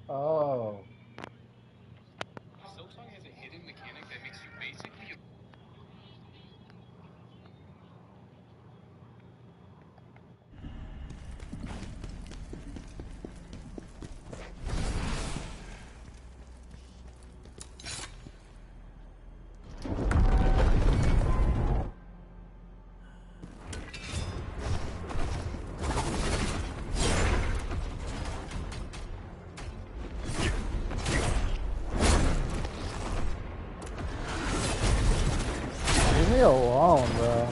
Oh. Silksong has a hidden mechanic that makes you basically Leave me alone, bro.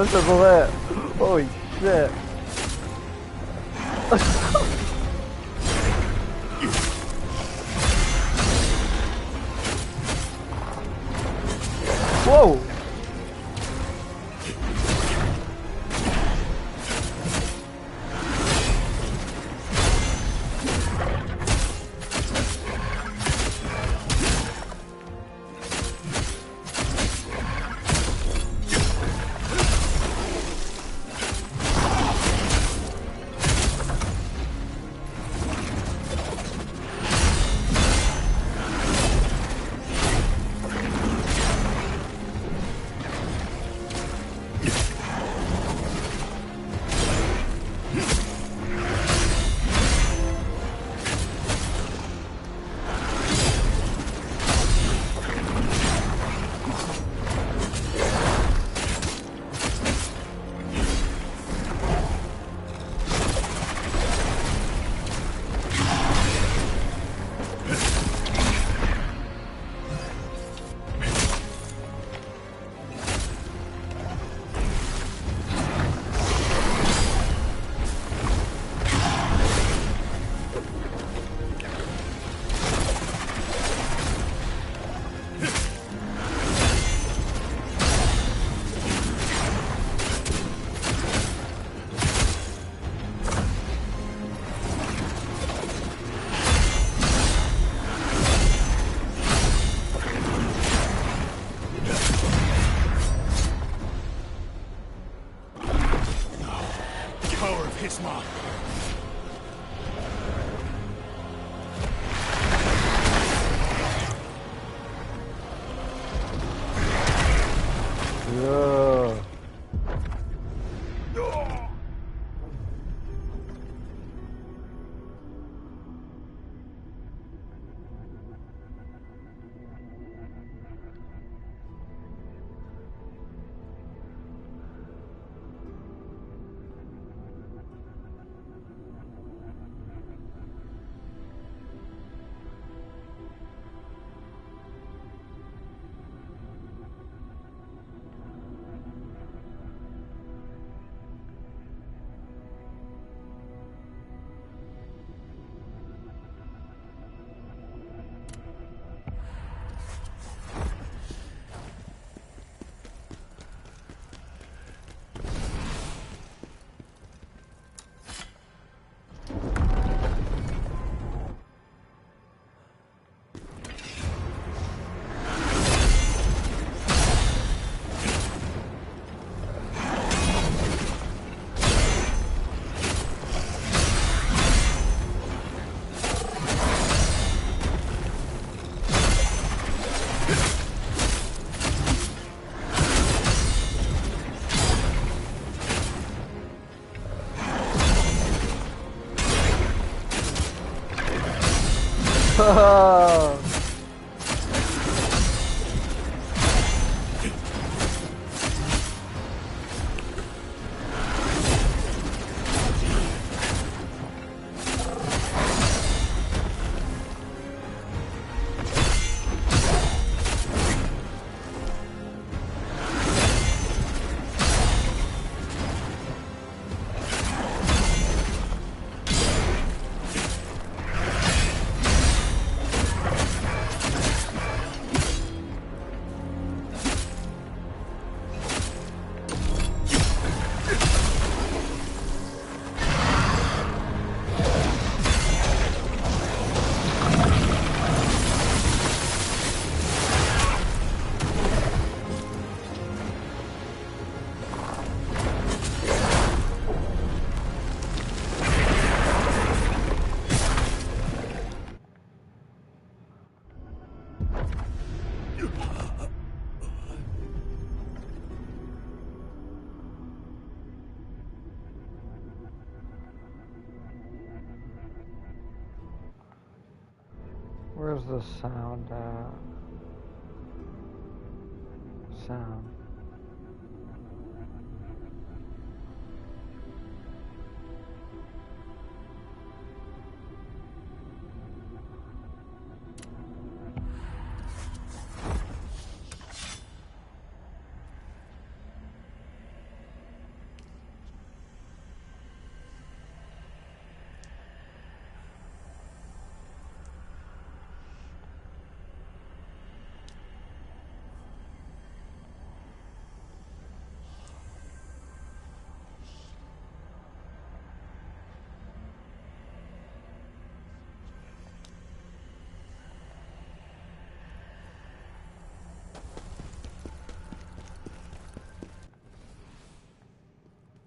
怎么会 ？Holy shit！ Whoa! Where's the sound at? Sound.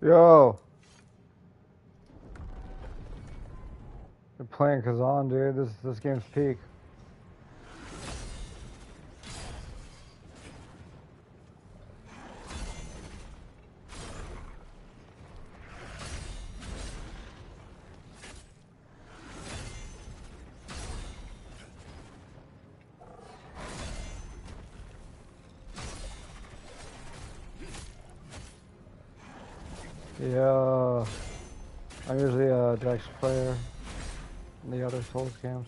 Yo! You're playing Khazan, dude. This game's peak. Yeah. I'm usually a Dex player in the other Souls games.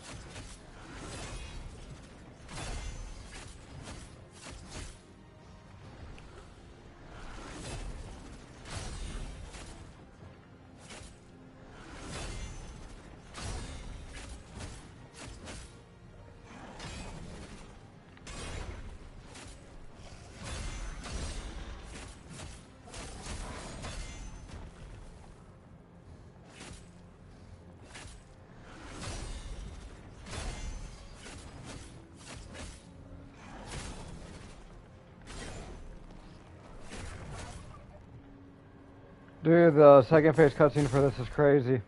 Dude, the second phase cutscene for this is crazy.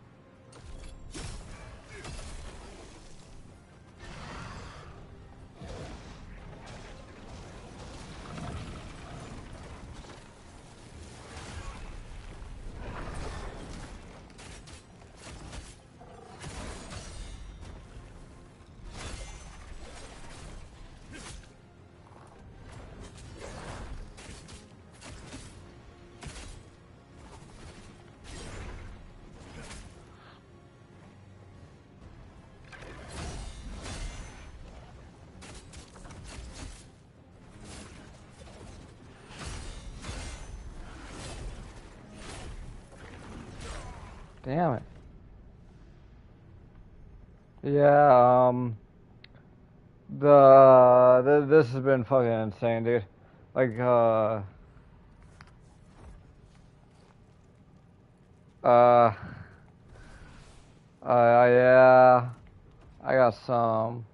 Damn it. Yeah, this has been fucking insane, dude. Like, uh, yeah, I got some.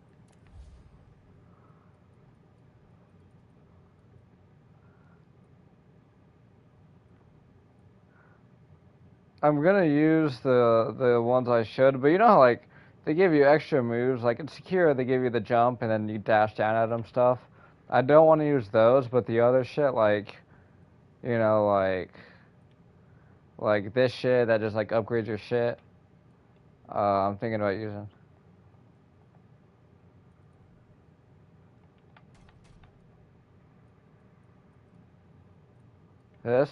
I'm gonna use the ones I should, but you know how, like, they give you extra moves, like in Secure they give you the jump and then you dash down at them stuff. I don't want to use those, but the other shit, like, you know, like this shit that just like upgrades your shit. I'm thinking about using this.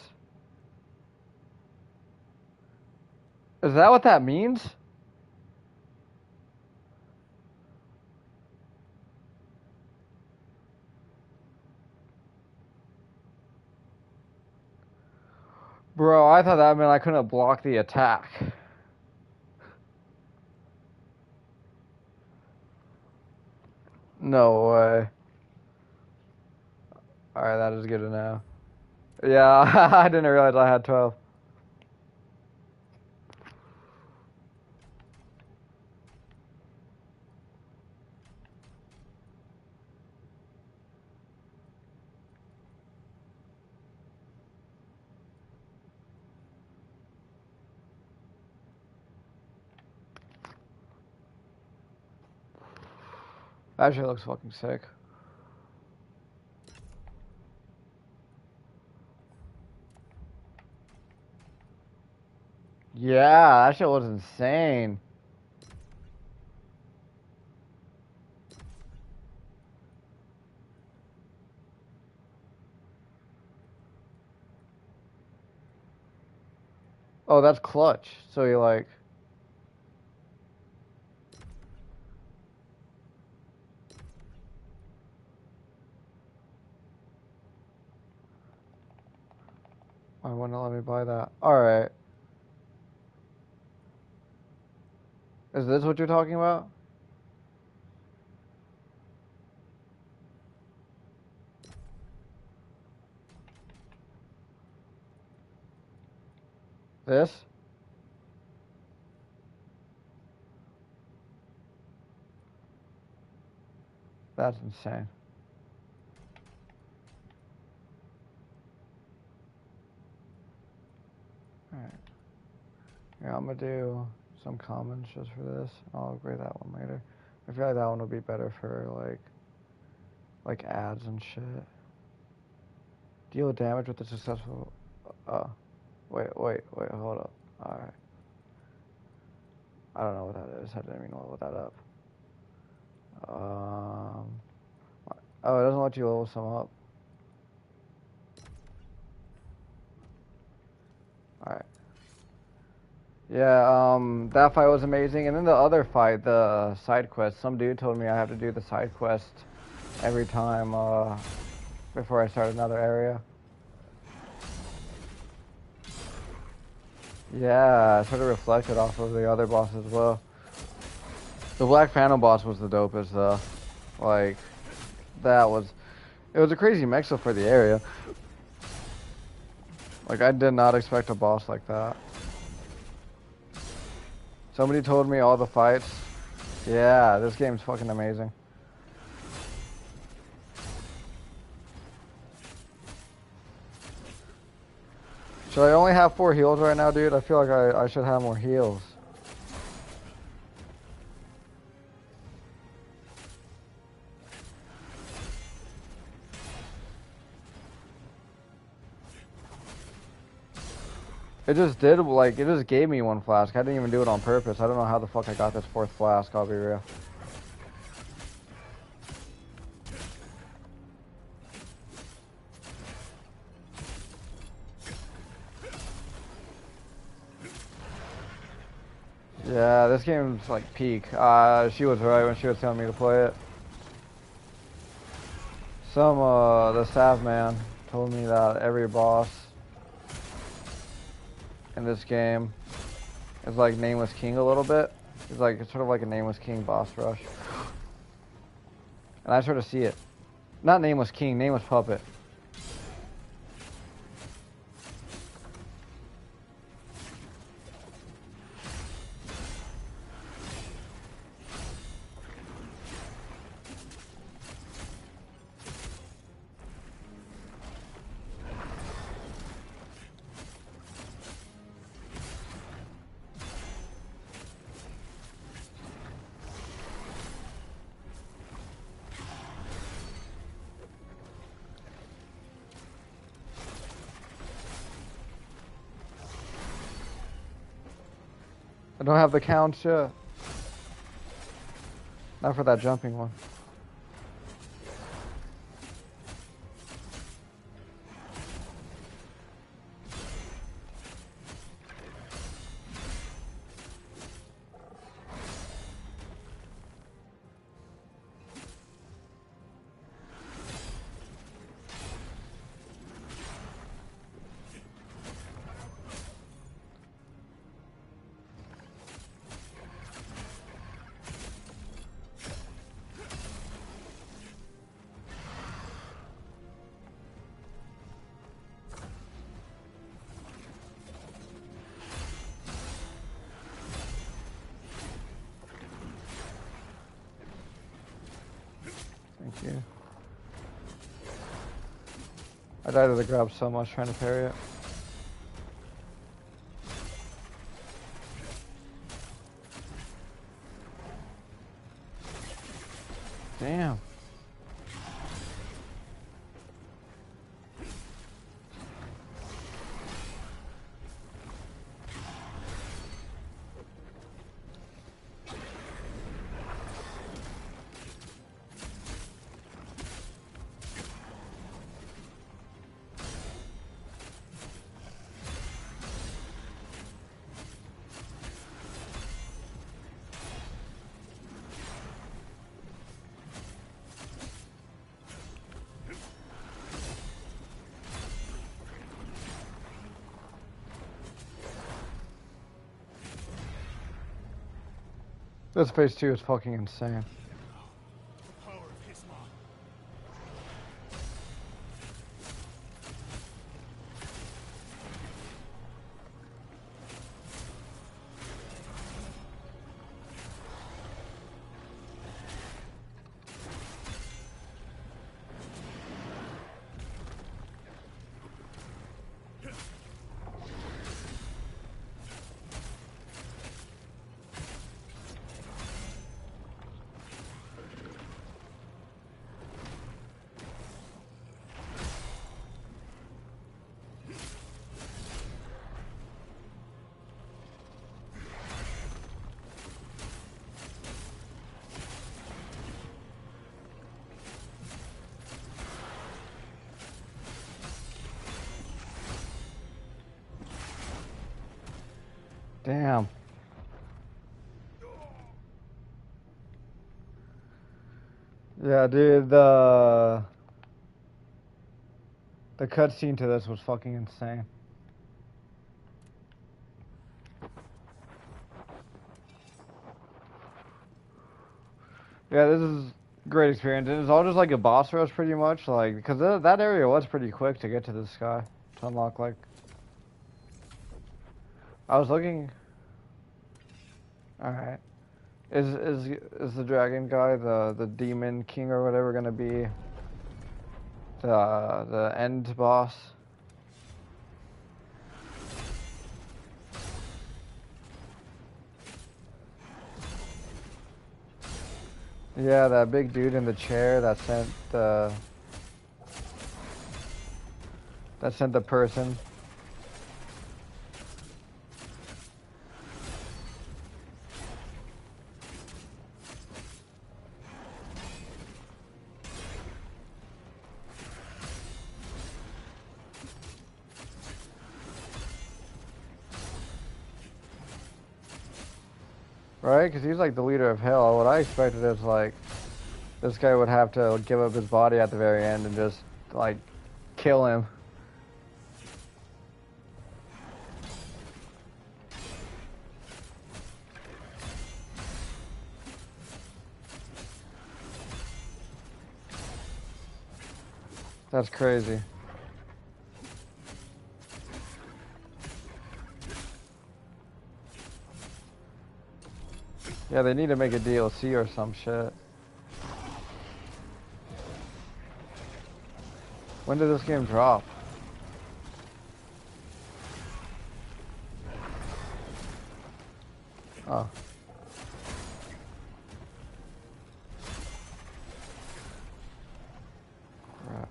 Is that what that means? Bro, I thought that meant I couldn't block the attack. No way. Alright, that is good to know. Yeah, I didn't realize I had 12. That shit looks fucking sick. Yeah, that shit was insane. Oh, that's clutch. So you like... I wouldn't let me buy that. Alright. Is this what you're talking about? This? That's insane. Alright. Yeah, I'm gonna do some commons just for this. I'll upgrade that one later. I feel like that one would be better for like ads and shit. Deal damage with the successful. Wait, hold up. Alright. I don't know what that is. I didn't even load that up. Oh, it doesn't let you level some up. Alright. Yeah, that fight was amazing. And then the other fight, the side quest, some dude told me I have to do the side quest every time, before I start another area. Yeah, I sort of reflected off of the other boss as well. The Black Phantom boss was the dopest, though. Like, it was a crazy mix-up for the area. Like, I did not expect a boss like that. Somebody told me all the fights. Yeah, this game's fucking amazing. Should I only have 4 heals right now, dude? I feel like I should have more heals. It just did, like, it just gave me 1 flask. I didn't even do it on purpose. I don't know how the fuck I got this 4th flask, I'll be real. Yeah, this game's like peak. She was right when she was telling me to play it. The staff man told me that every boss in this game is like Nameless King a little bit. It's sort of like a Nameless King boss rush. And I sort of see it. Not Nameless King, Nameless Puppet. I don't have the counts yet. Not for that jumping one. Thank you. I died to the grab so much trying to parry it. Damn. This phase 2 is fucking insane. Damn. Yeah, dude, the cutscene to this was fucking insane. Yeah, this is great experience. And it's all just like a boss rush pretty much, like, because that area was pretty quick to get to this guy, to unlock, like. I was looking. Alright. Is the dragon guy, the demon king or whatever, gonna be the end boss? Yeah, that big dude in the chair that sent the person. Right? Because he's like the leader of hell. What I expected is like this guy would have to give up his body at the very end and just like kill him. That's crazy. Yeah, they need to make a DLC or some shit. When did this game drop? Oh. Right.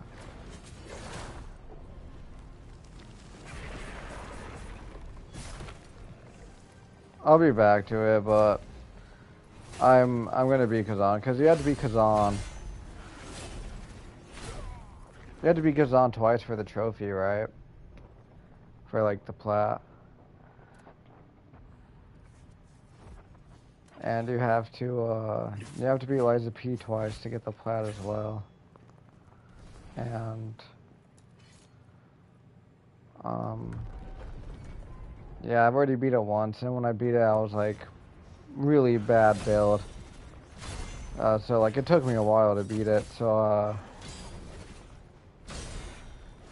I'll be back to it, but I'm gonna be Khazan, because you had to be Khazan. You had to be Khazan twice for the trophy, right? For like the plat. And you have to be Liza P twice to get the plat as well. And yeah, I've already beat it once, and when I beat it I was like really bad build. So like it took me a while to beat it, so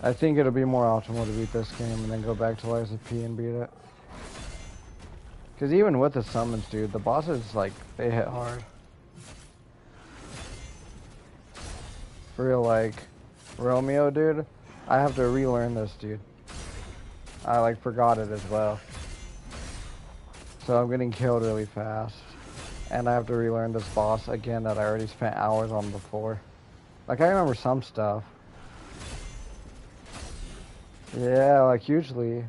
I think it'll be more optimal to beat this game and then go back to Liza P and beat it. Because even with the summons, dude, the bosses, like, they hit hard. For real, like, Romeo, dude, I have to relearn this, dude. I, like, forgot it as well. So I'm getting killed really fast. And I have to relearn this boss again that I already spent hours on before. Like, I remember some stuff. Yeah, like, hugely.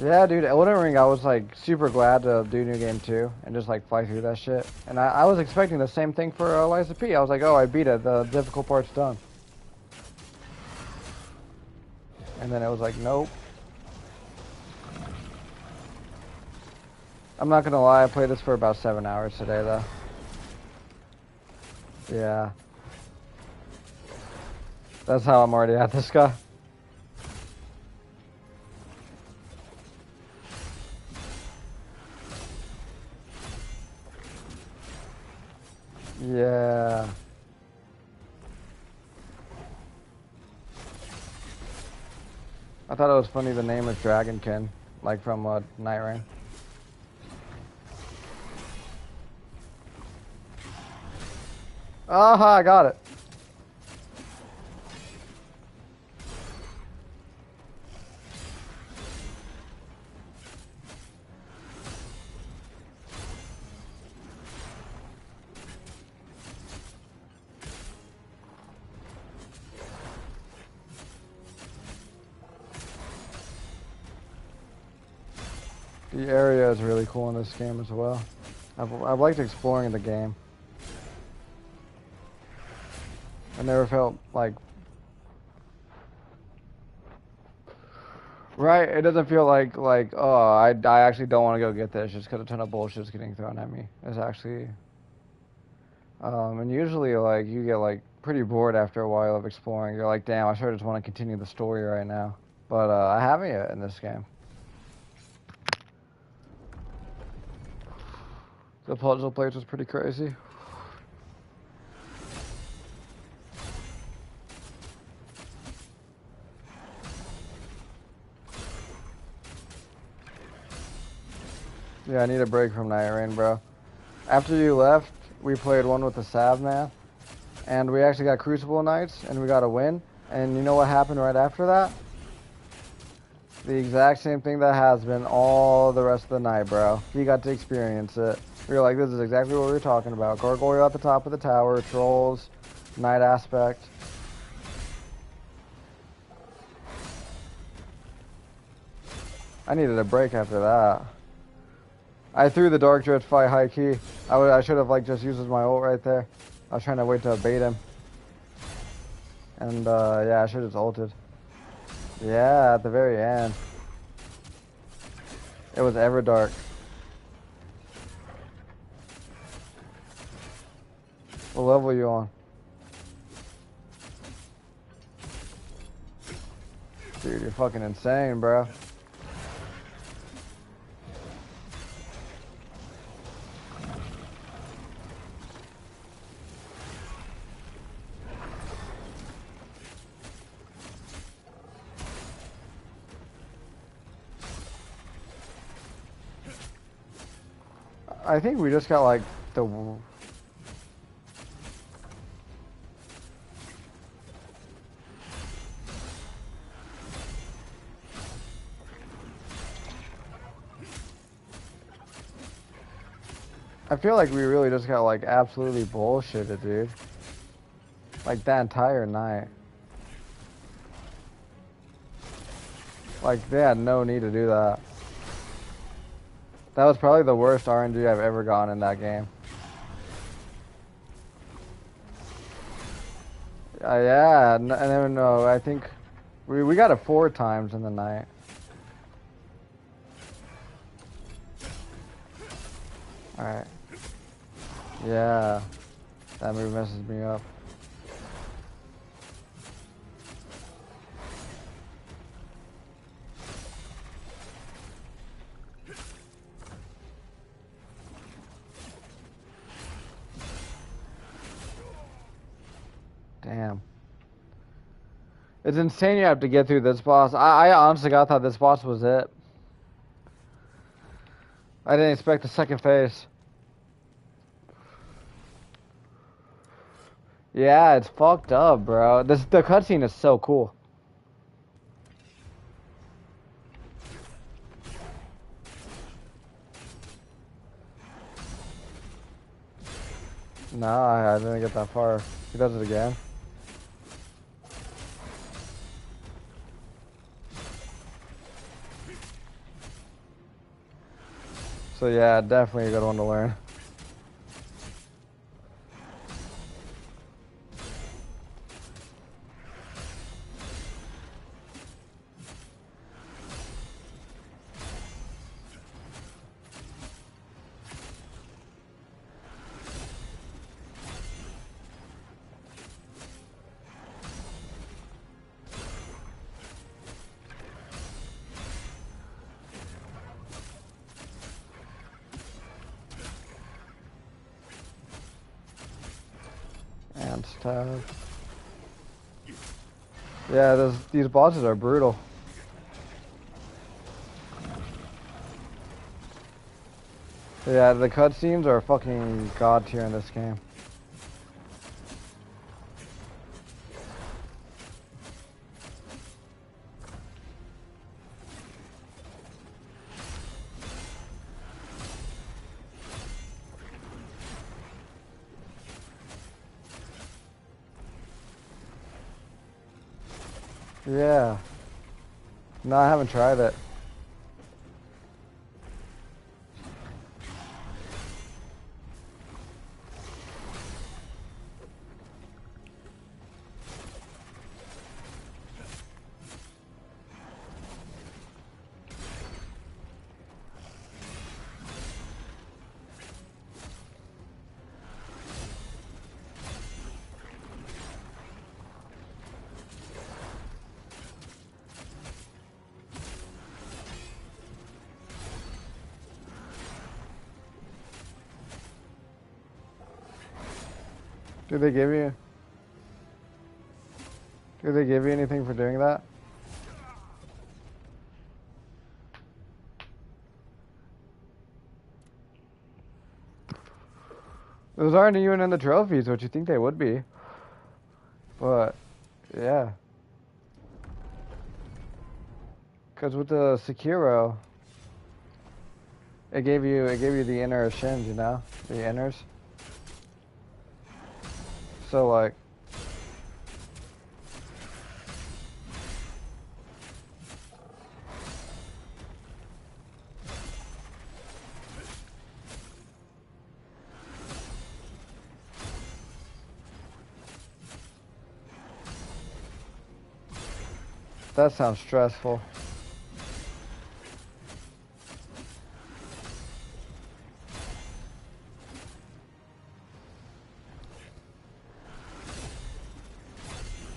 Yeah, dude, Elden Ring, I was like super glad to do New Game 2 and just like fly through that shit. And I was expecting the same thing for Liza P. I was like, oh, I beat it, the difficult part's done. And then it was like, nope. I'm not gonna lie, I played this for about 7 hours today, though. Yeah. That's how I'm already at this guy. Yeah. I thought it was funny the name is Dragonkin, like from Night Rain. Aha, I got it. The area is really cool in this game as well. I've liked exploring the game. I never felt like right. It doesn't feel like oh I actually don't want to go get this just because a ton of bullshit's getting thrown at me. It's actually and usually like you get like pretty bored after a while of exploring. You're like, damn, I sure just want to continue the story right now. But I haven't yet in this game. The puzzle place was pretty crazy. Yeah, I need a break from Night Rain, bro. After you left, we played one with the Sav man, and we actually got Crucible Knights, and we got a win. And you know what happened right after that? The exact same thing that has been all the rest of the night, bro. He got to experience it. We were like, this is exactly what we were talking about. Gargoyle at the top of the tower, trolls, night aspect. I needed a break after that. I threw the Dark Drift fight high key. I should have like just used my ult right there. I was trying to wait to bait him. And yeah, I should have just ulted. Yeah, at the very end. It was ever dark. What level are you on? Dude, you're fucking insane, bro. I think we just got like the... I feel like we really just got like absolutely bullshitted, dude. Like that entire night. Like they had no need to do that. That was probably the worst RNG I've ever gotten in that game. Yeah, no, I think we got it 4 times in the night. Alright. Yeah. That move messes me up. Damn. It's insane you have to get through this boss. I honestly thought this boss was it. I didn't expect the second phase. Yeah, it's fucked up, bro. The cutscene is so cool. No, I didn't get that far. He does it again. So yeah, definitely a good one to learn. And stuff. Yeah, these bosses are brutal. Yeah, the cutscenes are fucking god tier in this game. Yeah. No, I haven't tried it. Do they give you? Do they give you anything for doing that? Those aren't even in the trophies, which you think they would be. But, yeah. Because with the Sekiro, it gave you the inner shins, you know? The inners. So, like, that sounds stressful.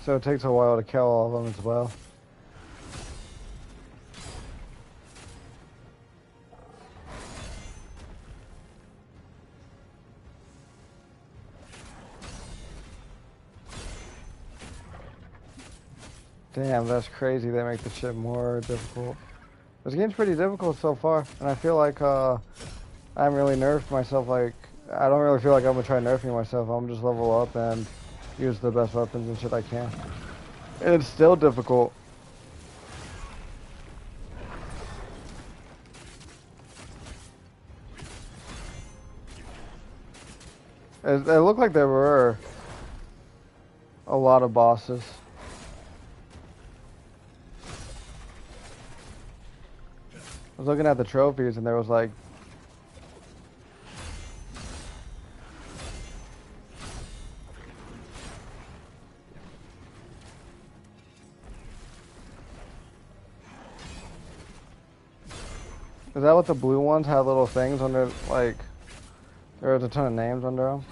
So it takes a while to kill all of them as well. Damn, that's crazy. They make the shit more difficult. This game's pretty difficult so far, and I feel like I haven't really nerfed myself. Like, I don't really feel like I'm gonna try nerfing myself. I'm just level up and use the best weapons and shit I can. And it's still difficult. It looked like there were a lot of bosses. I was looking at the trophies and there was like is that what the blue ones had little things under, like there was a ton of names under them?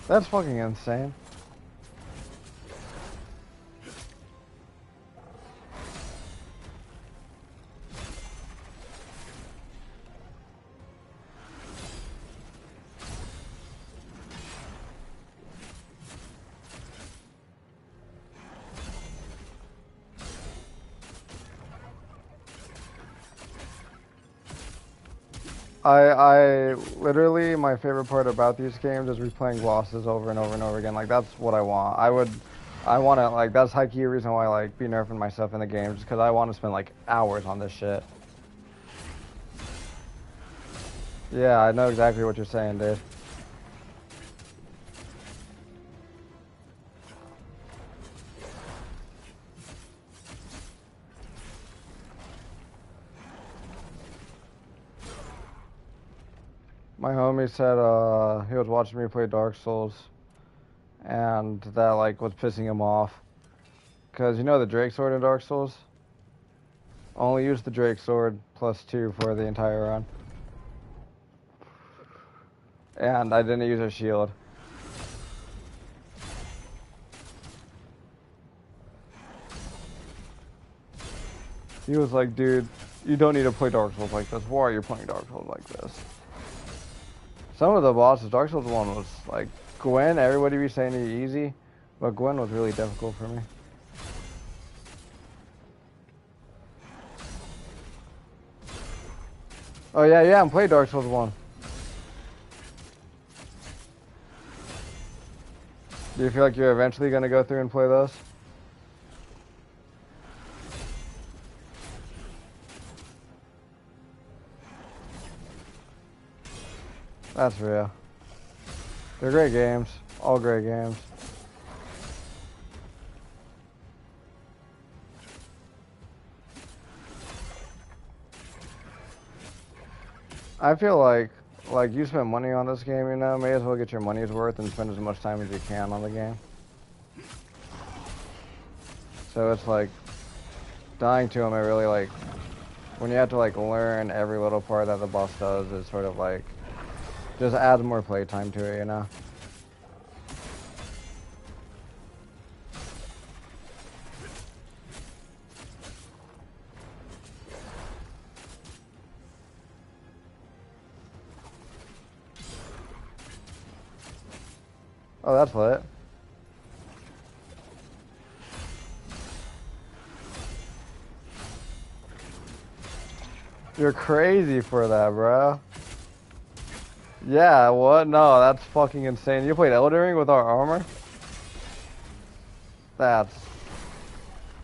That's fucking insane. I literally, my favorite part about these games is replaying bosses over and over and over again. Like, that's what I want. I want to, like, that's high key reason why I, like, be nerfing myself in the games, because I want to spend, like, hours on this shit. Yeah, I know exactly what you're saying, dude. My homie said he was watching me play Dark Souls, and that like was pissing him off. Cause you know the Drake sword in Dark Souls? Only use the Drake sword +2 for the entire run. And I didn't use a shield. He was like, dude, you don't need to play Dark Souls like this. Why are you playing Dark Souls like this? Some of the bosses, Dark Souls 1 was like, Gwen, everybody be saying it easy, but Gwen was really difficult for me. Oh yeah, yeah, I'm playing Dark Souls 1. Do you feel like you're eventually gonna go through and play those? That's real. They're great games. All great games. I feel like you spend money on this game, you know, may as well get your money's worth and spend as much time as you can on the game. So it's like, dying to them, I really like, when you have to like learn every little part that the boss does, is sort of like, Just adds more playtime to it, you know? Oh, that's lit. You're crazy for that, bro. Yeah, what? No, that's fucking insane. You played Elden Ring with our armor? That's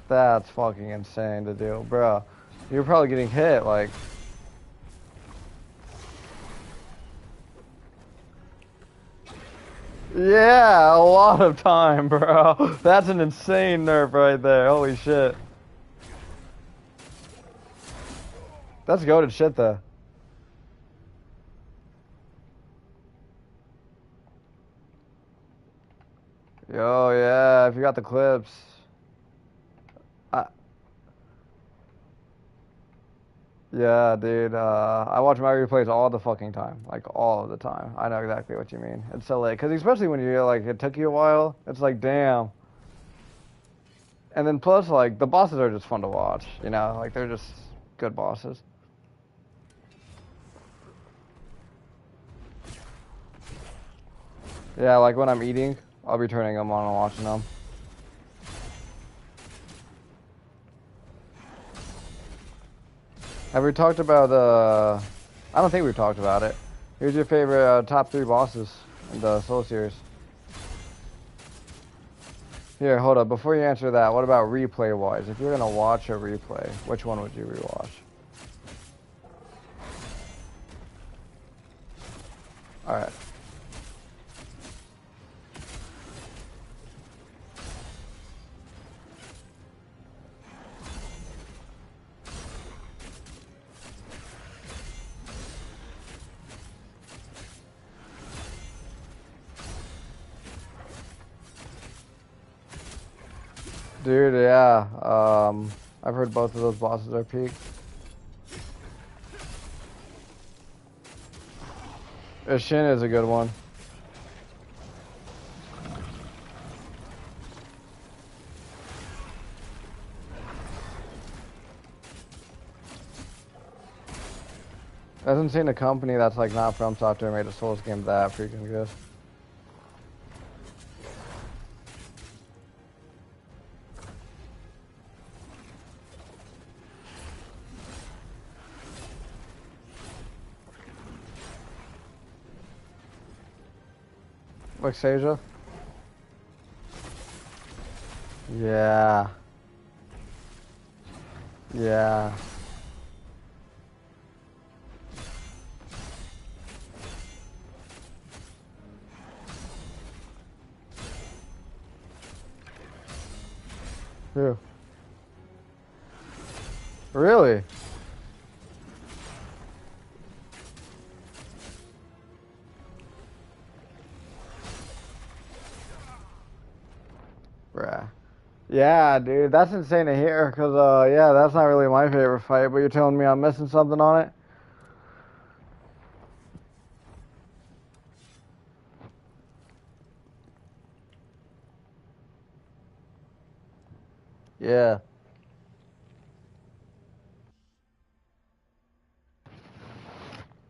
that's fucking insane to do, bro. You're probably getting hit, like. Yeah, a lot of time, bro. That's an insane nerf right there. Holy shit. That's goated shit, though. Yo, yeah, if you got the clips. I, yeah, dude, I watch my replays all the fucking time. Like, all of the time. I know exactly what you mean. It's so late. Because especially when you, like, it took you a while, it's like, damn. And then plus, like, the bosses are just fun to watch, you know? Like, they're just good bosses. Yeah, like when I'm eating, I'll be turning them on and watching them. Have we talked about, I don't think we've talked about it. Who's your favorite top 3 bosses in the Soul series? Here, hold up. Before you answer that, what about replay-wise? If you're gonna watch a replay, which one would you rewatch? Alright. Dude, yeah. I've heard both of those bosses are peak. Shin is a good one. I haven't seen a company that's like not from software made a Souls game that freaking good. Like Seja? Yeah. Yeah. Who? Really? Bruh. Yeah, dude, that's insane to hear, cause yeah, that's not really my favorite fight, but you're telling me I'm missing something on it? Yeah.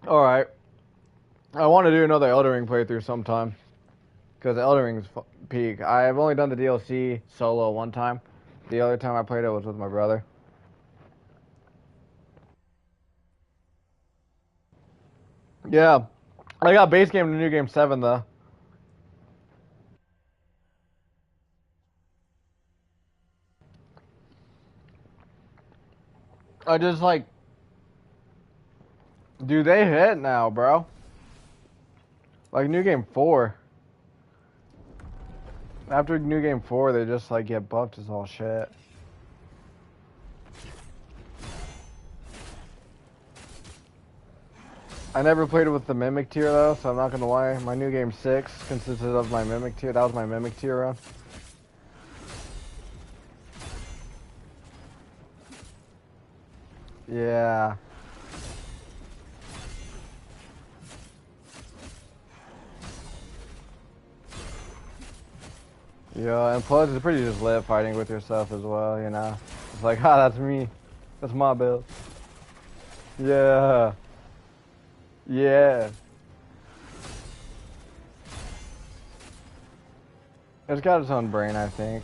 Alright. I want to do another Elden Ring playthrough sometime, cause Elden Ring's peak. I've only done the DLC solo one time. The other time I played it was with my brother. Yeah. I got base game to new game 7 though. I just like, do they hit now, bro? Like new game 4. After new game 4, they just like get buffed as all shit. I never played it with the Mimic tier though, so I'm not gonna lie. My new game 6 consisted of my Mimic tier. That was my Mimic tier run. Yeah. Yeah, and plus it's pretty just lit fighting with yourself as well, you know? It's like, ah, that's me. That's my build. Yeah. Yeah. It's got its own brain, I think.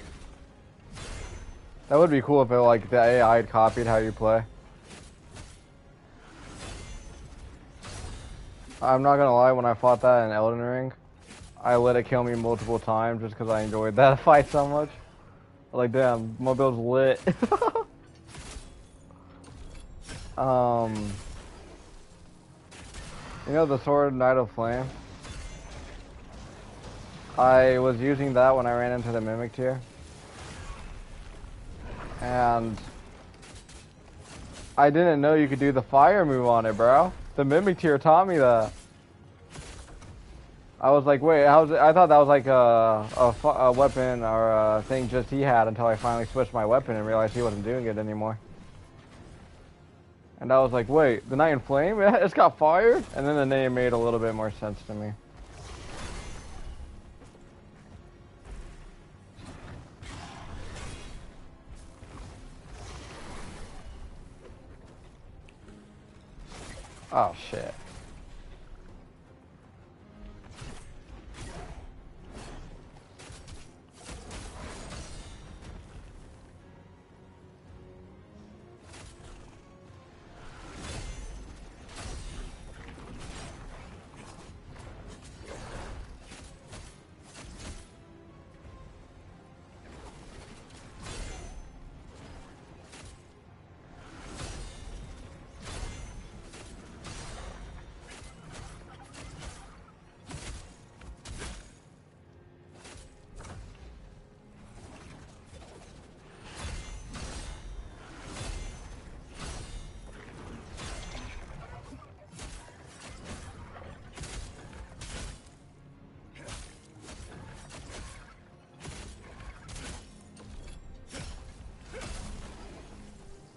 That would be cool if it, like, the AI had copied how you play. I'm not gonna lie, when I fought that in Elden Ring, I let it kill me multiple times just because I enjoyed that fight so much. Like, damn, my build's lit. um, you know the sword Knight of Flame? I was using that when I ran into the Mimic tier. And I didn't know you could do the fire move on it, bro. The Mimic tier taught me that. I was like, wait, how's it? I thought that was like a weapon or a thing just he had until I finally switched my weapon and realized he wasn't doing it anymore. And I was like, wait, the Knight in Flame? It's got fire? And then the name made a little bit more sense to me. Oh, shit.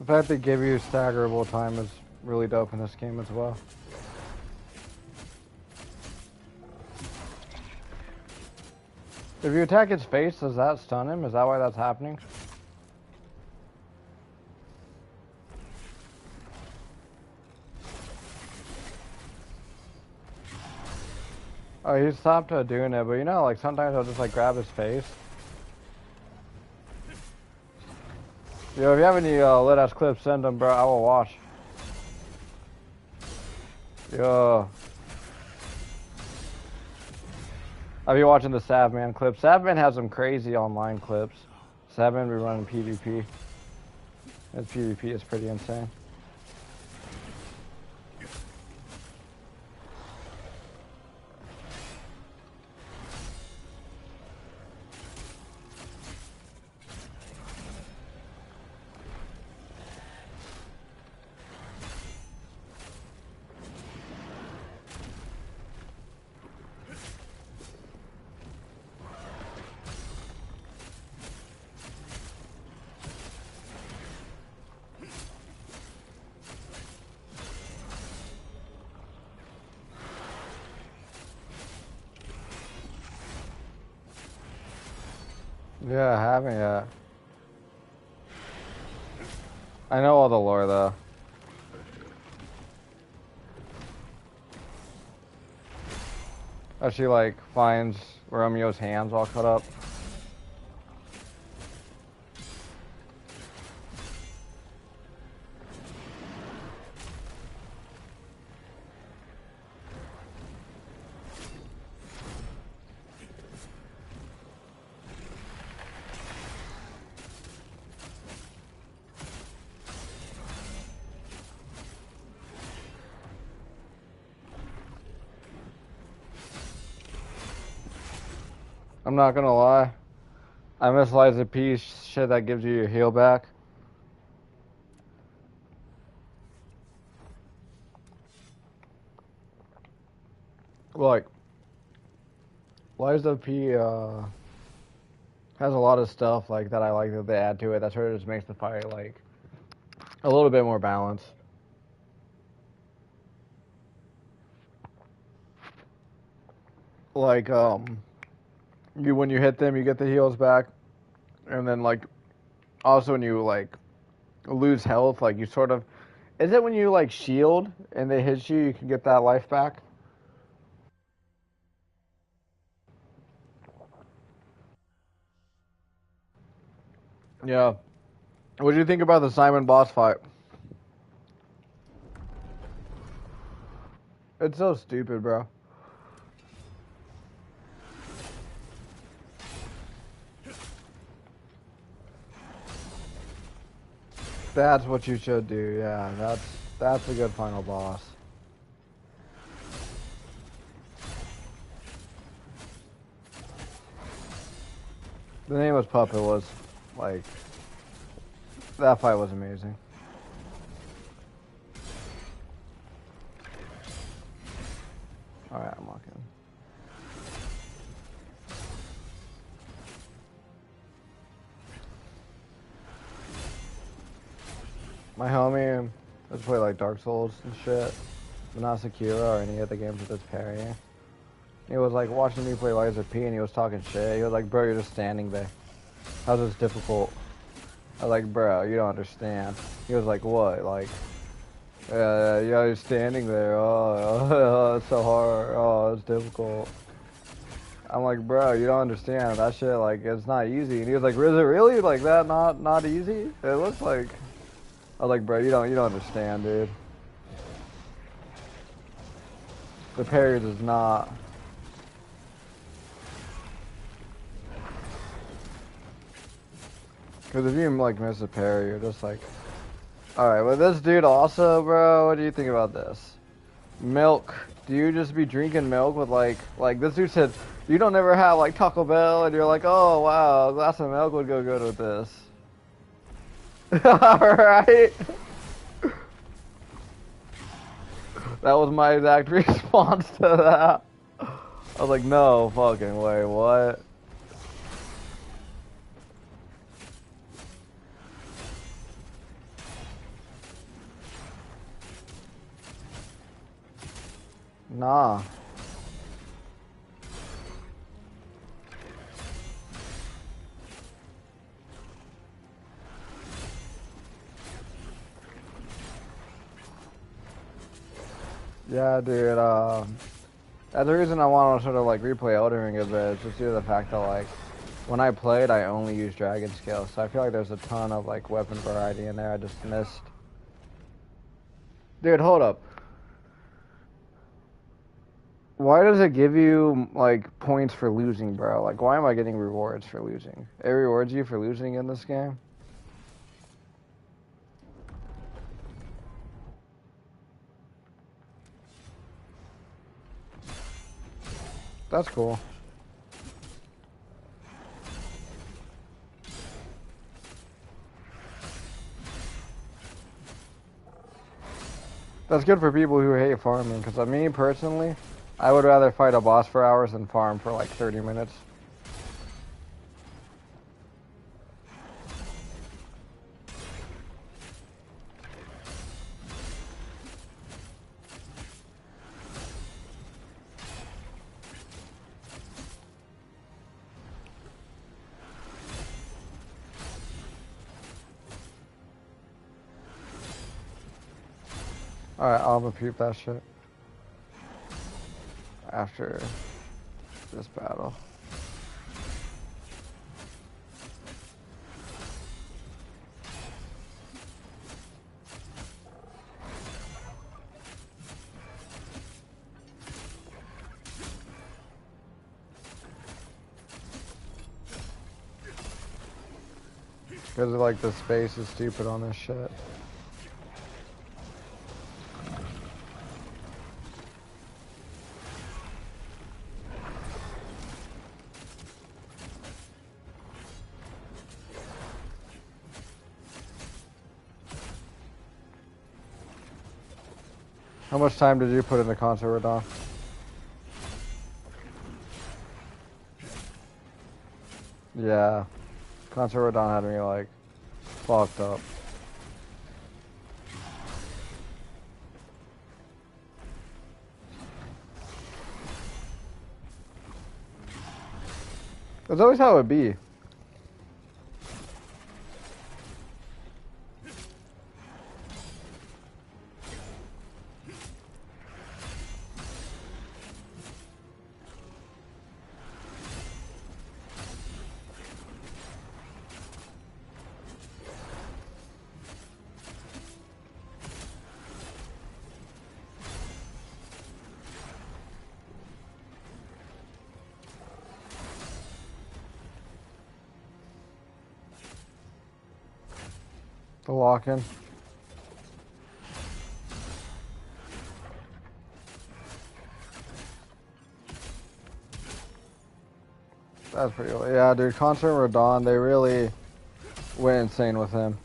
The fact they give you staggerable time is really dope in this game as well. If you attack its face, does that stun him? Is that why that's happening? Oh, he stopped doing it, but you know, like sometimes I'll just like grab his face. Yo, if you have any lit ass clips, send them, bro. I will watch. Yo. I'll be watching the Savman clips. Savman has some crazy online clips. Savman be running PvP. His PvP is pretty insane. Yeah, I haven't yet. I know all the lore though. She like finds Romeo's hands all cut up. I'm not gonna lie. I miss Liza P shit that gives you your heal back. Like, Liza P has a lot of stuff like that I like that they add to it. That sort of just makes the fight like a little bit more balanced. Like You when you hit them, you get the heals back, and then like also when you like lose health, like you sort of. Is it when you like shield and they hit you, you can get that life back? Yeah. What do you think about the Simon boss fight? It's so stupid, bro. That's what you should do. Yeah, that's a good final boss. The name was Puppet was like that fight was amazing. All right, I'm walking. My homie let's play like Dark Souls and shit, but not Sekiro or any other games with this parrying. He was like watching me play Lies of P and he was talking shit. He was like, bro, you're just standing there. How's this difficult? I was like, bro, you don't understand. He was like, what? Like, yeah, you're standing there. Oh, it's so hard. Oh, it's difficult. I'm like, bro, you don't understand. That shit, like, it's not easy. And he was like, is it really like that? Not easy? It looks like. I was like, bro, you don't understand, dude. The parry does not. Because if you like miss a parry, you're just like, all right. Well, this dude also, bro. What do you think about this? Milk. Do you just be drinking milk with like this dude said, you don't ever have like Taco Bell and you're like, oh wow, a glass of milk would go good with this. Alright. That was my exact response to that. I was like, no fucking way, what? Nah. Yeah, dude, that's the reason I want to sort of like replay Elden Ring a bit, is just due to the fact that like, when I played, I only used Dragon Scale, so I feel like there's a ton of like weapon variety in there I just missed. Dude, hold up. Why does it give you like points for losing, bro? Like, why am I getting rewards for losing? It rewards you for losing in this game? That's cool. That's good for people who hate farming, because me personally, I would rather fight a boss for hours than farm for like 30 minutes. Alright, I'm gonna peep that shit after this battle. Because like the space is stupid on this shit. How much time did you put in the concert, Radon? Yeah. Concert Radon had me like fucked up. That's always how it would be. The lock-in. That's pretty cool. Yeah, dude, Concert Radon, they really went insane with him.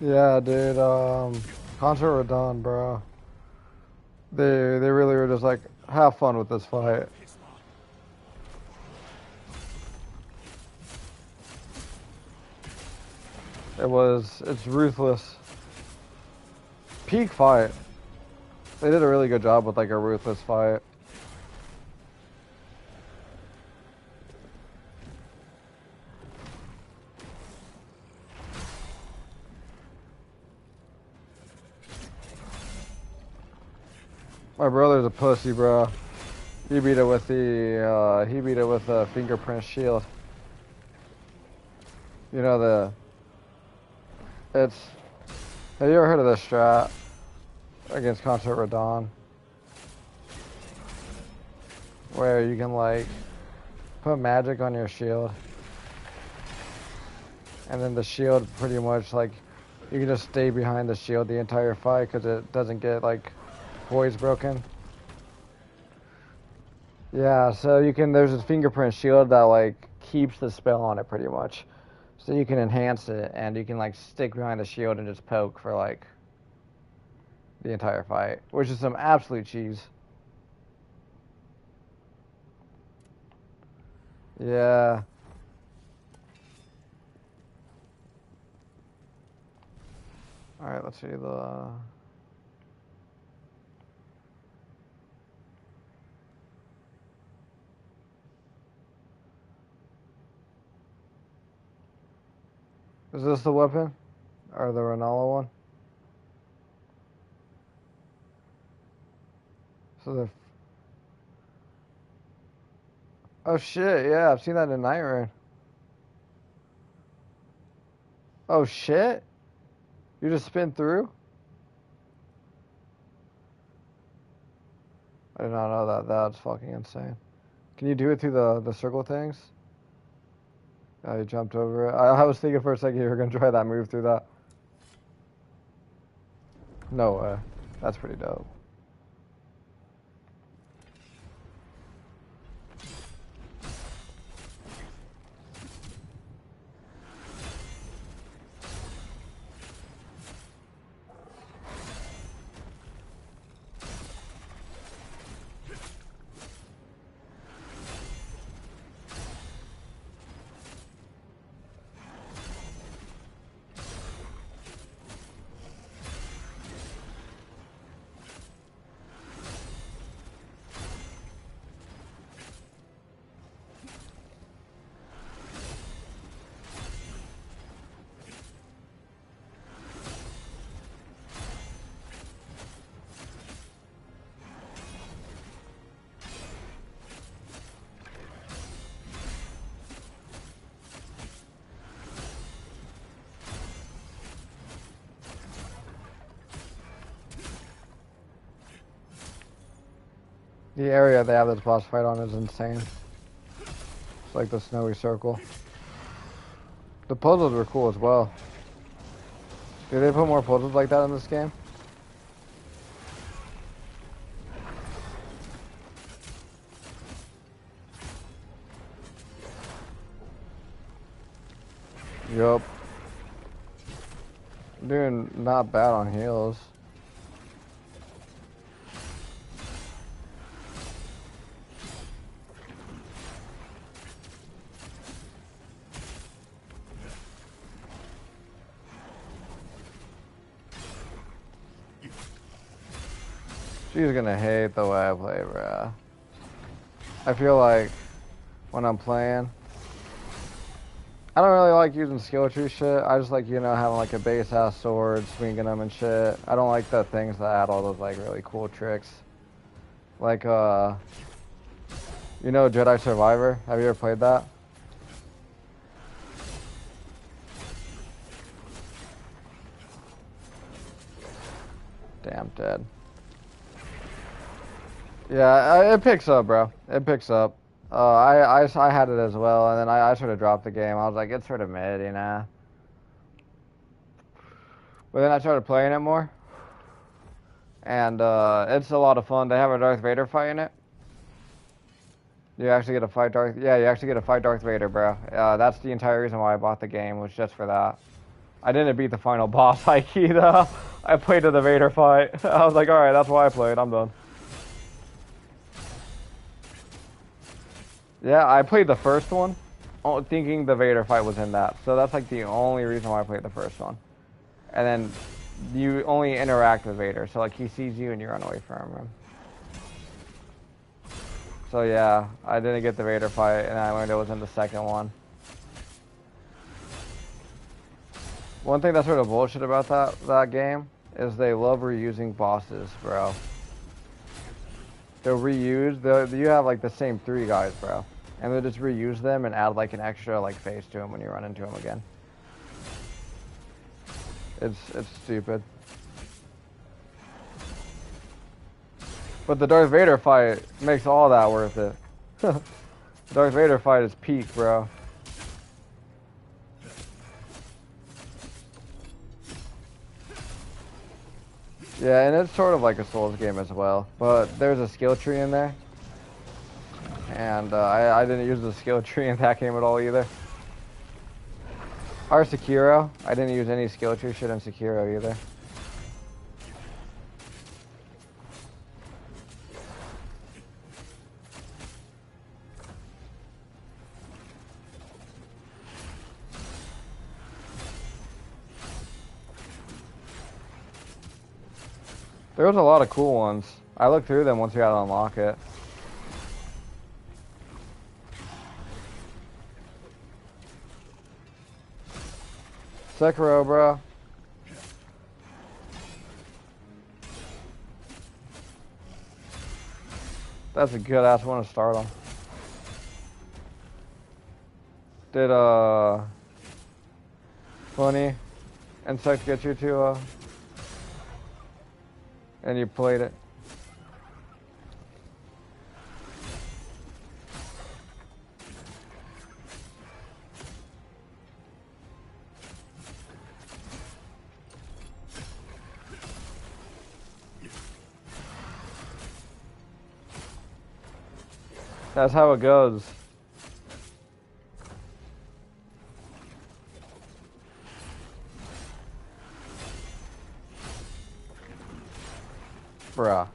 Yeah, dude, Concert Radon, bro. They really were just like, have fun with this fight. It's ruthless. Peak fight. They did a really good job with like a ruthless fight. My brother's a pussy, bro. He beat it with the fingerprint shield. You know it's. Have you ever heard of this strat against Concert Radon? Where you can like put magic on your shield, and then the shield pretty much like you can just stay behind the shield the entire fight because it doesn't get like poise broken. Yeah, so you can. There's this fingerprint shield that like keeps the spell on it pretty much. So you can enhance it, and you can like stick behind the shield and just poke for like the entire fight, which is some absolute cheese. Yeah. All right, let's see the. Is this the weapon? Or the Renala one? So the. Oh shit, yeah, I've seen that in Night Rain. Oh shit? You just spin through? I did not know that. That's fucking insane. Can you do it through the circle things? Oh, you jumped over it. I was thinking for a second you were gonna try that move through that. No way. That's pretty dope. The area they have this boss fight on is insane. It's like the snowy circle. The puzzles were cool as well. Do they put more puzzles like that in this game? Yup. Doing not bad on heals. She's gonna hate the way I play, bruh. I feel like when I'm playing, I don't really like using skill tree shit. I just like, you know, having like a base ass sword, swinging them and shit. I don't like the things that add all those like really cool tricks. Like, you know Jedi Survivor? Have you ever played that? Damn, dead. Yeah, it picks up, bro. It picks up. I had it as well, and then I sort of dropped the game. I was like, it's sort of mid, you know. But then I started playing it more, and it's a lot of fun. They have a Darth Vader fight in it. You actually get to fight Darth. Yeah, you actually get to fight Darth Vader, bro. That's the entire reason why I bought the game, was just for that. I didn't beat the final boss, Ikey, though. I played to the Vader fight. I was like, all right, that's why I played. I'm done. Yeah, I played the first one, thinking the Vader fight was in that. So that's like the only reason why I played the first one. And then you only interact with Vader, so like he sees you and you run away from him. So yeah, I didn't get the Vader fight, and I learned it was in the second one. One thing that's sort of bullshit about that game is they love reusing bosses, bro. They'll reuse, you have like the same 3 guys, bro. And they'll just reuse them and add like an extra like face to them when you run into them again. It's stupid. But the Darth Vader fight makes all that worth it. The Darth Vader fight is peak, bro. Yeah, and it's sort of like a Souls game as well, but there's a skill tree in there. And I didn't use the skill tree in that game at all either. Or Sekiro, I didn't use any skill tree shit in Sekiro either. There was a lot of cool ones. I looked through them once we had to unlock it. Sekiro, bro. That's a good ass one to start on. Did Funny Insect get you to and you played it? That's how it goes. Bruh.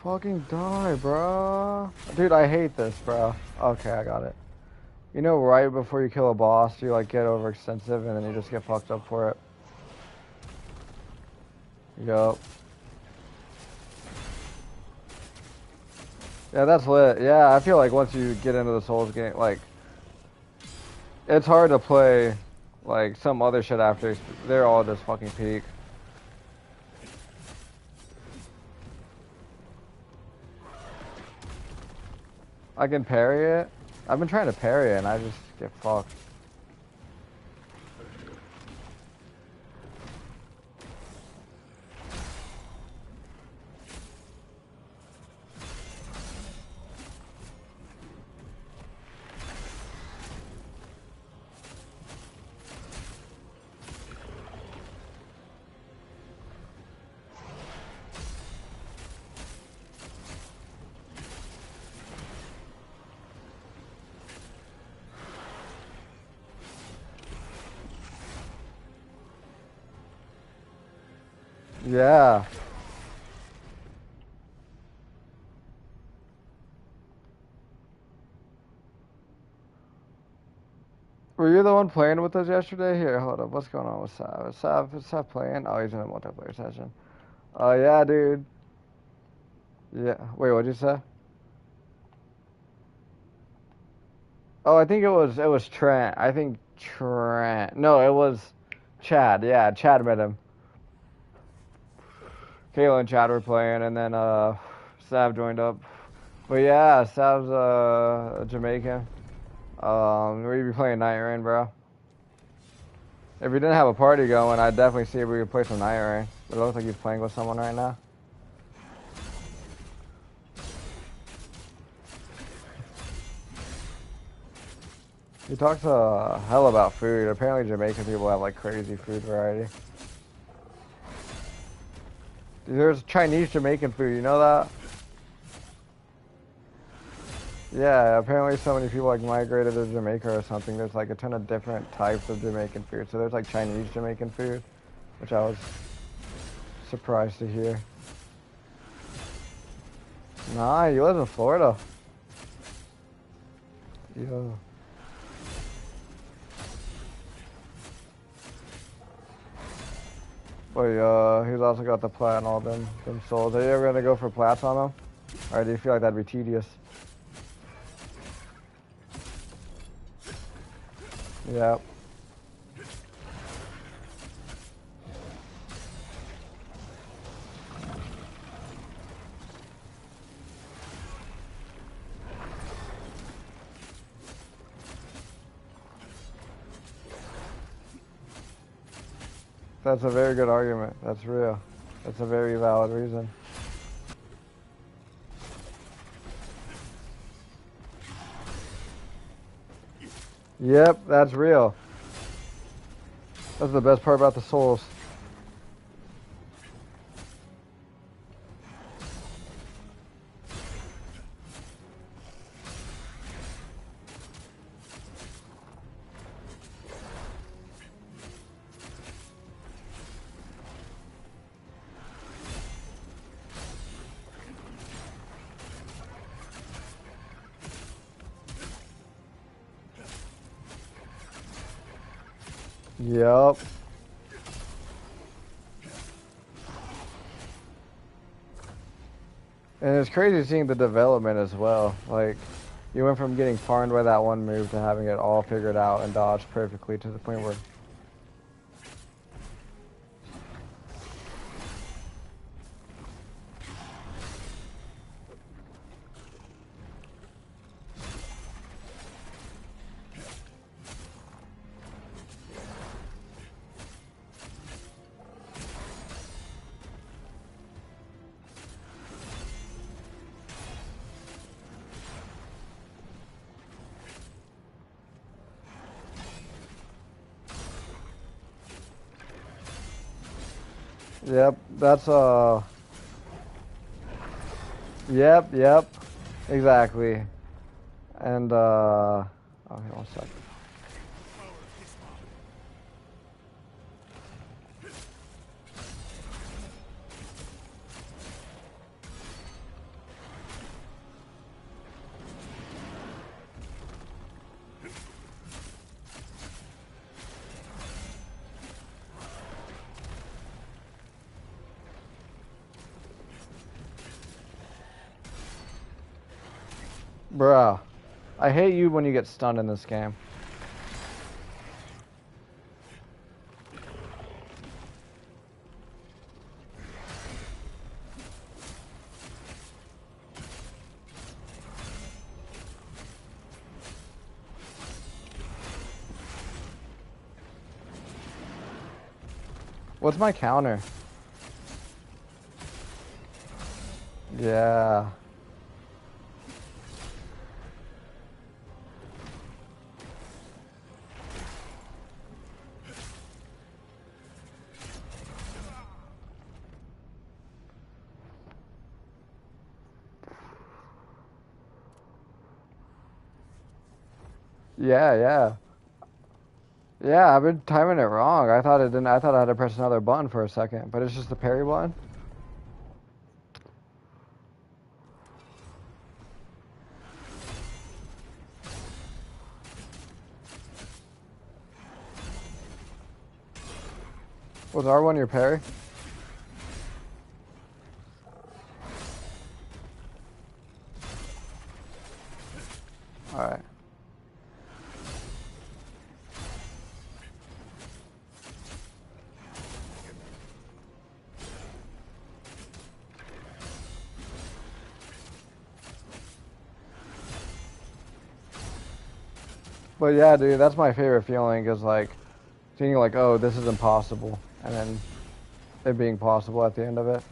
Fucking die, bro. Dude, I hate this, bro. Okay, I got it. You know, right before you kill a boss, you like get overextensive and then you just get fucked up for it. Yup. Yeah, that's lit. Yeah, I feel like once you get into the Souls game, like, it's hard to play, like, some other shit after. They're all just fucking peak. I can parry it. I've been trying to parry it and I just get fucked. Yeah. Were you the one playing with us yesterday? Here, hold up. What's going on with Sav? Is Sav playing? Oh, he's in a multiplayer session. Oh, yeah, dude. Yeah. Wait, what'd you say? Oh, I think it was Trent. I think Trent. No, it was Chad. Yeah, Chad met him. Kayla and Chad were playing, and then Sav joined up. But yeah, Sav's Jamaican. We'd be playing Night Rain, bro. If we didn't have a party going, I'd definitely see if we could play some Night Rain. But it looks like he's playing with someone right now. He talks a hell about food. Apparently Jamaican people have like crazy food variety. Dude, there's Chinese Jamaican food, you know that? Yeah, apparently so many people like migrated to Jamaica or something. There's like a ton of different types of Jamaican food. So there's like Chinese Jamaican food, which I was surprised to hear. Nah, you live in Florida. Yeah. But he's also got the plat and all them souls. Are you ever gonna go for plats on them? Or do you feel like that'd be tedious? Yeah. That's a very good argument. That's real. That's a very valid reason. Yep, that's real. That's the best part about the souls. Yep. And it's crazy seeing the development as well. Like, you went from getting farmed by that one move to having it all figured out and dodged perfectly to the point where... Yep, that's Yep, exactly. And oh, here, one sec. Bruh, I hate you when you get stunned in this game. What's my counter? Yeah. Yeah, yeah. Yeah, I've been timing it wrong. I thought it didn't. I thought I had to press another button for a second, but it's just the parry button. Was R1 your parry? Alright. But yeah, dude, that's my favorite feeling is like thinking like, oh, this is impossible, and then it being possible at the end of it.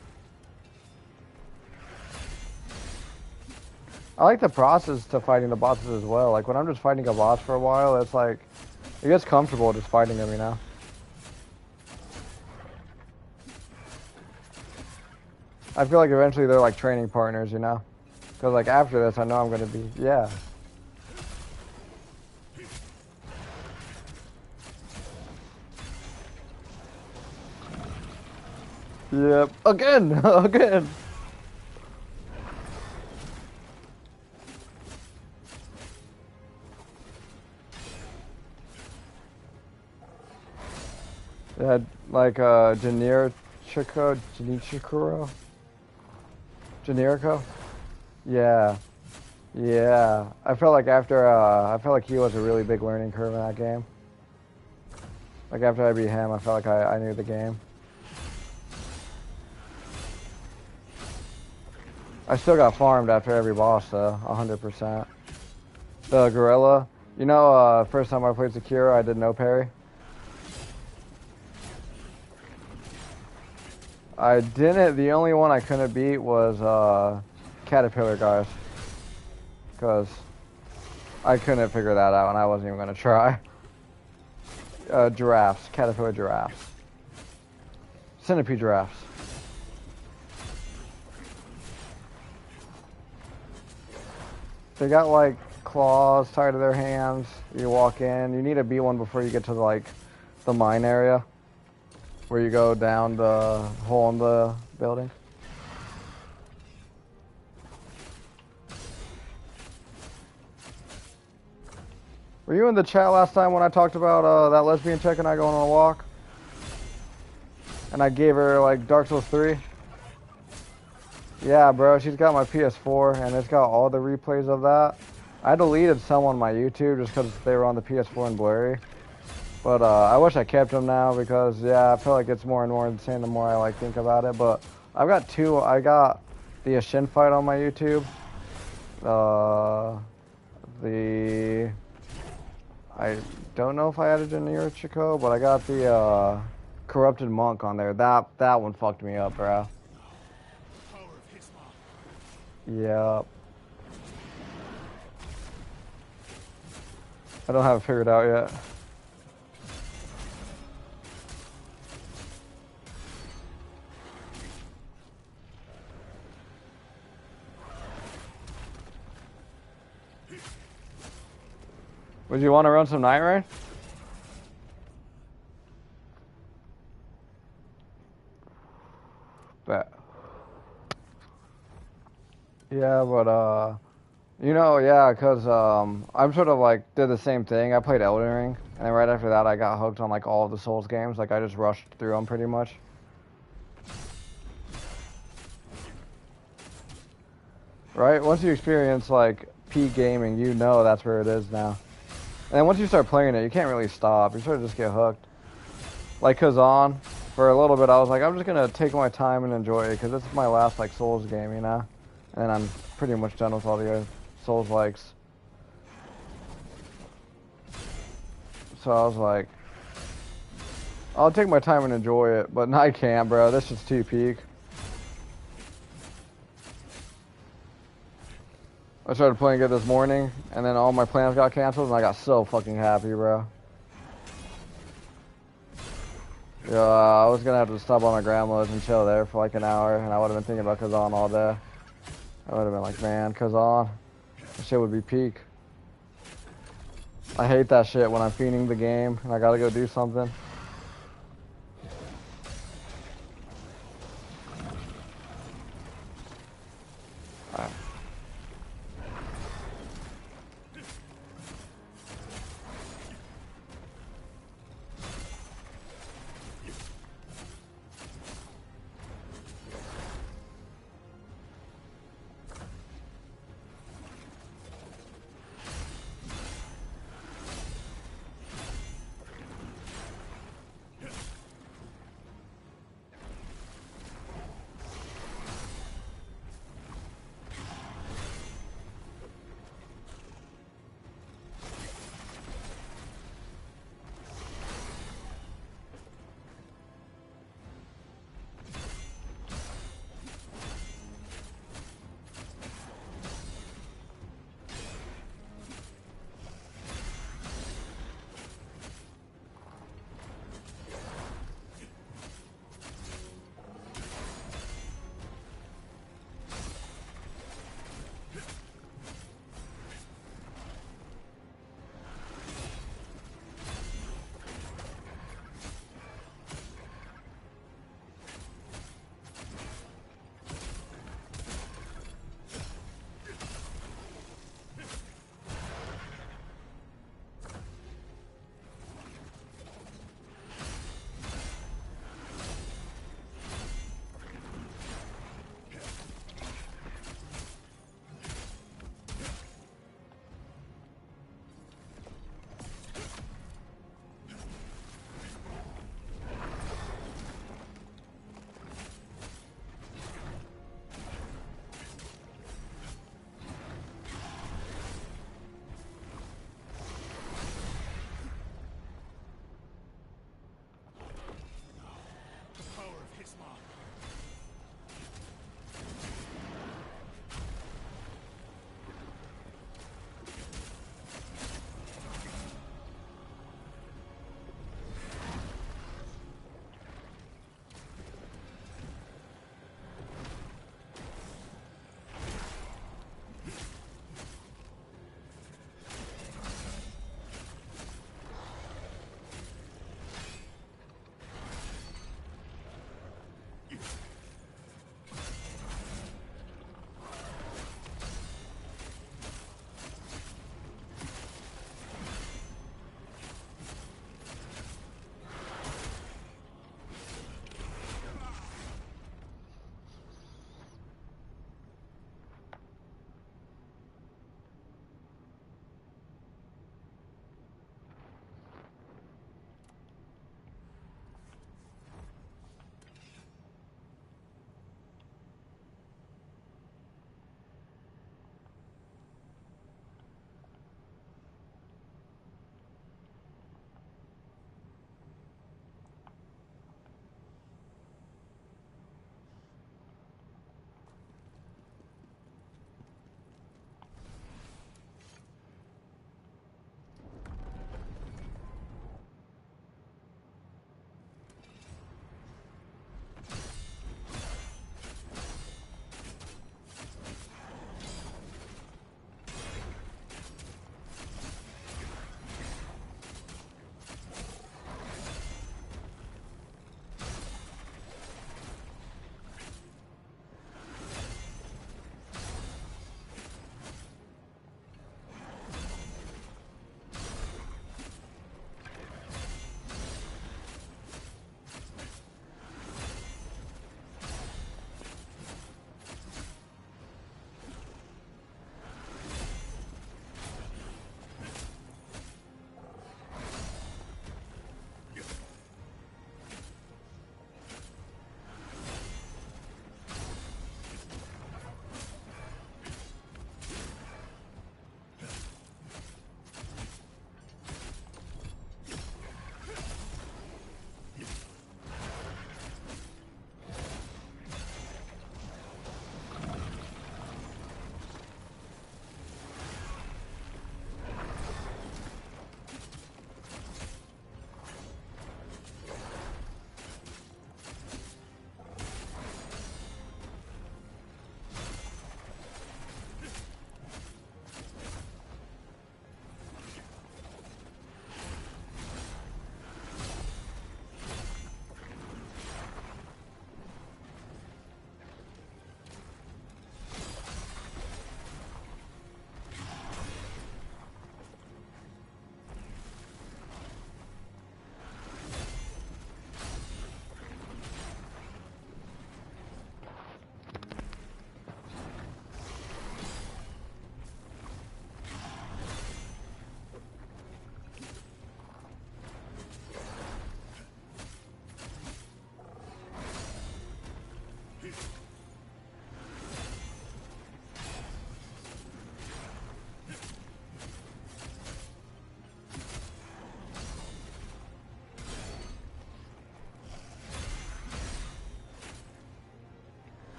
I like the process to fighting the bosses as well. Like when I'm just fighting a boss for a while, it's like it gets comfortable just fighting them, you know. I feel like eventually they're like training partners, you know. Because like after this, I know I'm gonna be yeah. Yep. Again, again. Yeah, like Generico. Yeah, yeah. I felt like after I felt like he was a really big learning curve in that game. Like after I beat him, I felt like I knew the game. I still got farmed after every boss though, 100%. The gorilla. You know, first time I played Sekiro, I did no parry. I didn't. The only one I couldn't beat was caterpillar guys, because I couldn't figure that out, and I wasn't even gonna try. Giraffes, caterpillar giraffes, centipede giraffes. They got like claws tied to their hands. You walk in. You need to beat one before you get to like the mine area, where you go down the hole in the building. Were you in the chat last time when I talked about that lesbian chick and I going on a walk? And I gave her like Dark Souls 3? Yeah, bro, she's got my PS4 and it's got all the replays of that. I deleted some on my YouTube just because they were on the PS4 and blurry. But I wish I kept them now because, yeah, I feel like it's more and more insane the more I like think about it. But I've got two. I got the Ashin fight on my YouTube. I don't know if I added in Chico, but I got the corrupted monk on there. That one fucked me up, bro. Yep. I don't have it figured out yet. Would you want to run some night rain? Bet. Yeah, but you know, yeah, cause I'm sort of like did the same thing. I played Elden Ring, and then right after that, I got hooked on like all of the Souls games. Like I just rushed through them pretty much. Right? Once you experience like peak gaming, you know that's where it is now. And then once you start playing it, you can't really stop. You sort of just get hooked. Like Khazan, for a little bit, I was like, I'm just gonna take my time and enjoy it because this is my last like Souls game, you know. And then I'm pretty much done with all the other Souls likes. So I was like, I'll take my time and enjoy it, but I can't, bro. This is too peak. I started playing it this morning, and then all my plans got canceled, and I got so fucking happy, bro. Yeah, I was gonna have to stop by my grandma's and chill there for like an hour, and I would have been thinking about Khazan all day. I would have been like, man, Khazan, that shit would be peak. I hate that shit when I'm fiending the game and I gotta go do something. Alright.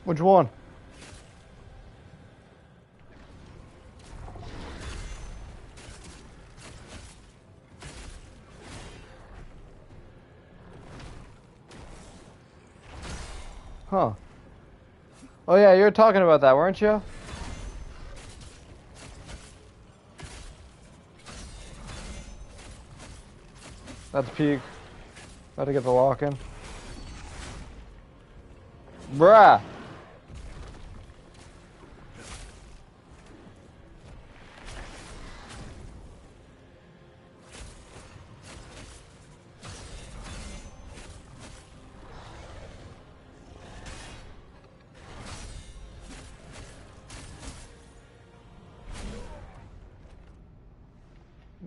Which one? Huh. Oh yeah, you were talking about that, weren't you? That's peak. About to get the lock in. Bruh.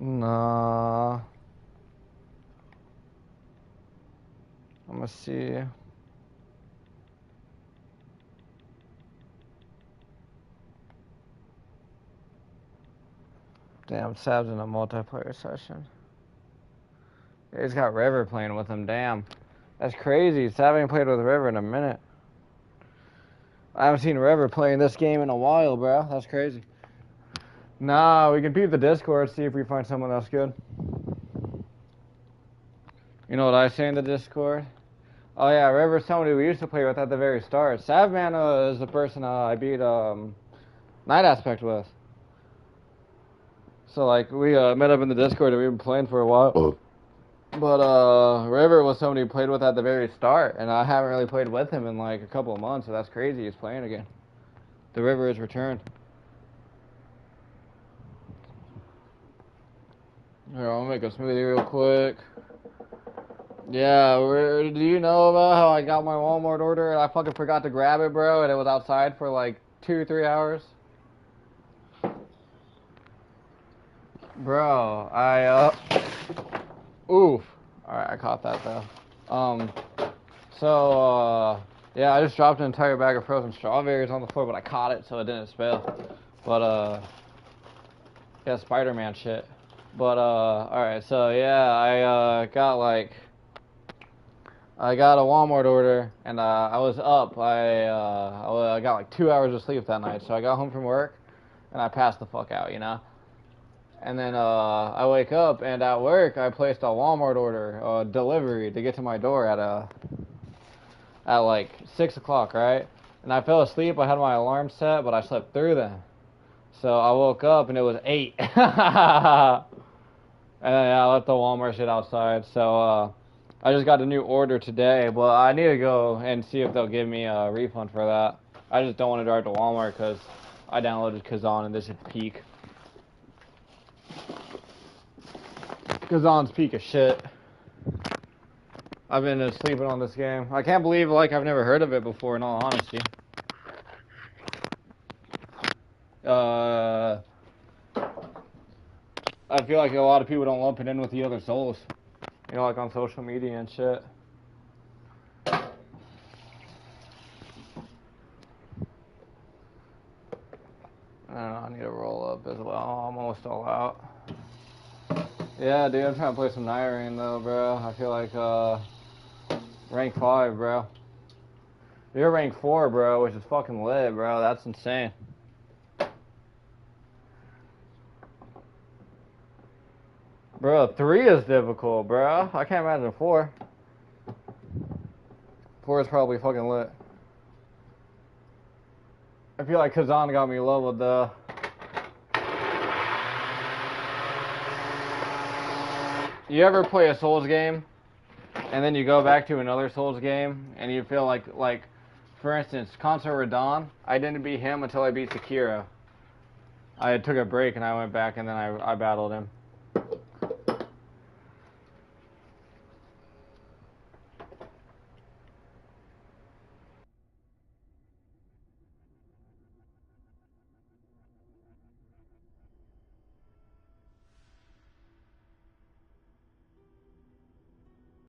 Nah. I'm gonna see. Damn, Sab's in a multiplayer session. Yeah, he's got River playing with him, damn. That's crazy. Sab ain't played with River in a minute. I haven't seen River playing this game in a while, bro. That's crazy. Nah, we can peep the Discord, see if we find someone else good. You know what I say in the Discord? Oh yeah, River's somebody we used to play with at the very start. Savman is the person I beat Night Aspect with. So like we met up in the Discord and we've been playing for a while. Oh. But River was somebody we played with at the very start, and I haven't really played with him in like a couple of months, so that's crazy. He's playing again. The River has returned. Here, I'll make a smoothie real quick. Yeah, do you know about how I got my Walmart order and I fucking forgot to grab it, bro, and it was outside for like 2 or 3 hours? Bro, oof. Alright, I caught that though. Yeah, I just dropped an entire bag of frozen strawberries on the floor, but I caught it so it didn't spill. But, yeah, Spider-Man shit. But, alright, so yeah, I got a Walmart order, and I was up. I got like 2 hours of sleep that night, so I got home from work, and I passed the fuck out, you know? And then I wake up, and at work, I placed a Walmart order, delivery, to get to my door at like 6 o'clock, right? And I fell asleep. I had my alarm set, but I slept through them. So I woke up, and it was 8. And then, yeah, I left the Walmart shit outside. So I just got a new order today, but I need to go and see if they'll give me a refund for that. I just don't want to drive to Walmart because I downloaded Khazan, and this is peak. Khazan's peak of shit. I've been sleeping on this game. I can't believe like I've never heard of it before, in all honesty. I feel like a lot of people don't lump it in with the other Souls. You know, like on social media and shit. I don't know, I need to roll up as well. I'm almost all out. Yeah, dude, I'm trying to play some Nyrane though, bro. I feel like, rank 5, bro. You're rank 4, bro, which is fucking lit, bro. That's insane. Bro, 3 is difficult, bro. I can't imagine 4. 4 is probably fucking lit. I feel like Khazan got me leveled, though. You ever play a Souls game, and then you go back to another Souls game, and you feel like for instance, Consort Radon, I didn't beat him until I beat Sekiro. I took a break, and I went back, and then I battled him.